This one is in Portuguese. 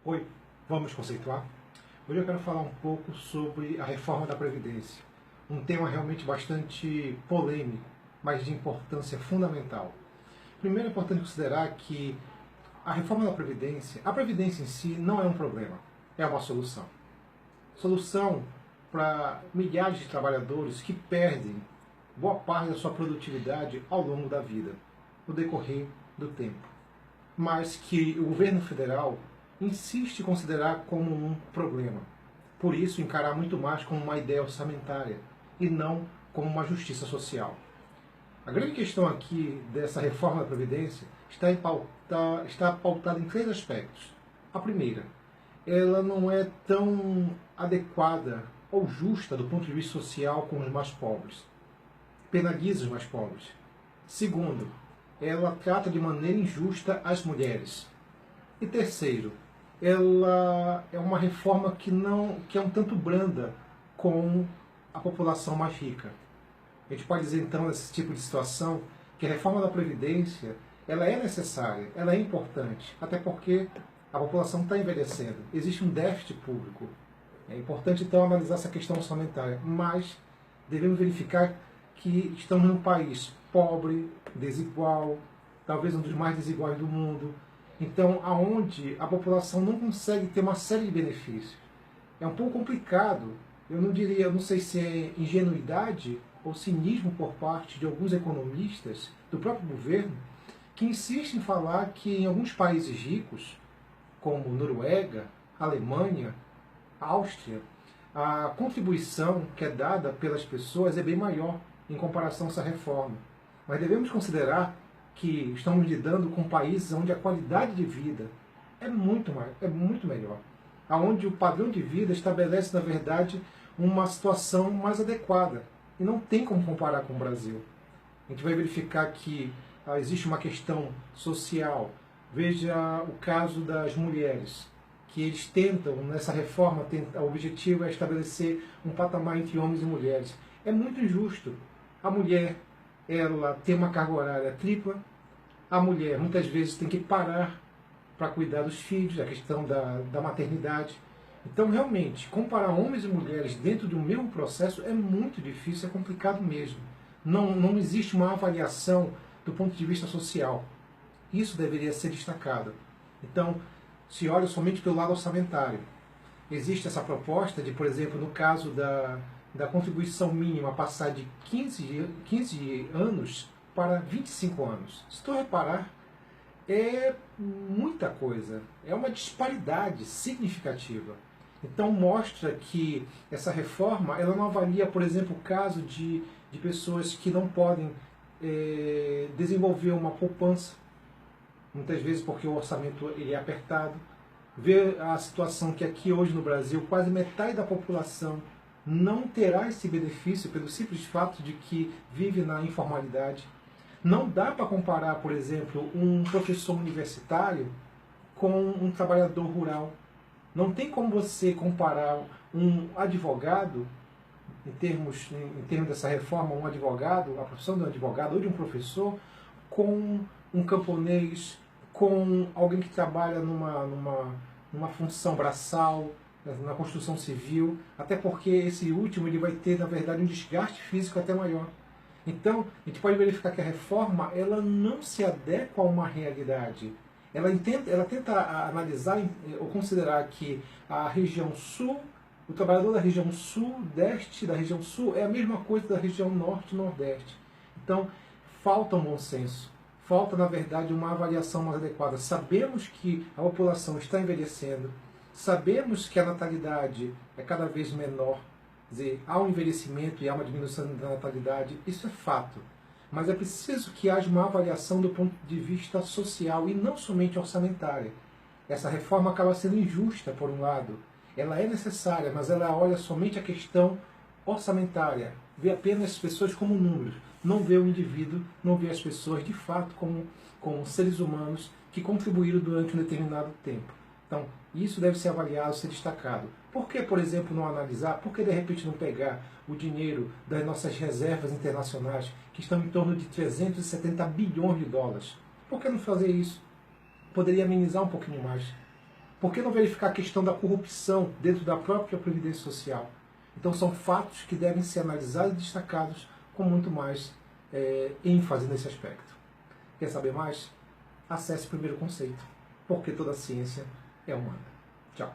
Oi, vamos conceituar? Hoje eu quero falar um pouco sobre a reforma da Previdência. Um tema realmente bastante polêmico, mas de importância fundamental. Primeiro é importante considerar que a reforma da Previdência, a Previdência em si não é um problema, é uma solução. Solução para milhares de trabalhadores que perdem boa parte da sua produtividade ao longo da vida, no decorrer do tempo. Mas que o governo federal insiste em considerar como um problema. Por isso, encarar muito mais como uma ideia orçamentária e não como uma justiça social. A grande questão aqui dessa reforma da Previdência está pautada em três aspectos. A primeira, ela não é tão adequada ou justa do ponto de vista social com os mais pobres. Penaliza os mais pobres. Segundo, ela trata de maneira injusta as mulheres. E terceiro, ela é uma reforma que é um tanto branda com a população mais rica. A gente pode dizer então nesse tipo de situação que a reforma da Previdência ela é necessária, ela é importante, até porque a população está envelhecendo, existe um déficit público. É importante então analisar essa questão orçamentária, mas devemos verificar que estamos num país pobre, desigual, talvez um dos mais desiguais do mundo. Então, aonde a população não consegue ter uma série de benefícios. É um pouco complicado, eu não sei se é ingenuidade ou cinismo por parte de alguns economistas do próprio governo, que insistem em falar que em alguns países ricos, como Noruega, Alemanha, Áustria, a contribuição que é dada pelas pessoas é bem maior em comparação a essa reforma. Mas devemos considerar que estamos lidando com países onde a qualidade de vida é muito melhor, onde o padrão de vida estabelece, na verdade, uma situação mais adequada. E não tem como comparar com o Brasil. A gente vai verificar que existe uma questão social. Veja o caso das mulheres, que eles tentam, nessa reforma, o objetivo é estabelecer um patamar entre homens e mulheres. É muito injusto. A mulher, ela tem uma carga horária tripla, a mulher muitas vezes tem que parar para cuidar dos filhos, a questão da maternidade. Então, realmente, comparar homens e mulheres dentro de um mesmo processo é muito difícil, é complicado mesmo. Não existe uma avaliação do ponto de vista social. Isso deveria ser destacado. Então, se olha somente pelo lado orçamentário. Existe essa proposta de, por exemplo, no caso da contribuição mínima passar de 15 anos para 25 anos. Se tu reparar, é muita coisa, é uma disparidade significativa. Então mostra que essa reforma ela não avalia, por exemplo, o caso de pessoas que não podem desenvolver uma poupança, muitas vezes porque o orçamento ele é apertado. Ver a situação que aqui hoje no Brasil quase metade da população não terá esse benefício pelo simples fato de que vive na informalidade. Não dá para comparar, por exemplo, um professor universitário com um trabalhador rural. Não tem como você comparar um advogado, em termos dessa reforma, um advogado, a profissão de um advogado ou de um professor, com um camponês, com alguém que trabalha numa função braçal, na construção civil, até porque esse último ele vai ter, na verdade, um desgaste físico até maior. Então, a gente pode verificar que a reforma ela não se adequa a uma realidade. Ela tenta analisar ou considerar que a região sul, o trabalhador da região sudeste, da região sul, é a mesma coisa da região norte e nordeste. Então, falta um bom senso. Falta, na verdade, uma avaliação mais adequada. Sabemos que a população está envelhecendo, sabemos que a natalidade é cada vez menor, quer dizer, há um envelhecimento e há uma diminuição da natalidade, isso é fato. Mas é preciso que haja uma avaliação do ponto de vista social e não somente orçamentária. Essa reforma acaba sendo injusta, por um lado. Ela é necessária, mas ela olha somente a questão orçamentária. Vê apenas as pessoas como números. Não vê o indivíduo, não vê as pessoas de fato como seres humanos que contribuíram durante um determinado tempo. Então, isso deve ser avaliado, ser destacado. Por que, por exemplo, não analisar? Por que, de repente, não pegar o dinheiro das nossas reservas internacionais, que estão em torno de 370 bilhões de dólares? Por que não fazer isso? Poderia amenizar um pouquinho mais. Por que não verificar a questão da corrupção dentro da própria Previdência Social? Então são fatos que devem ser analisados e destacados com muito mais ênfase nesse aspecto. Quer saber mais? Acesse o primeiro conceito, porque toda ciência é humana. Tchau.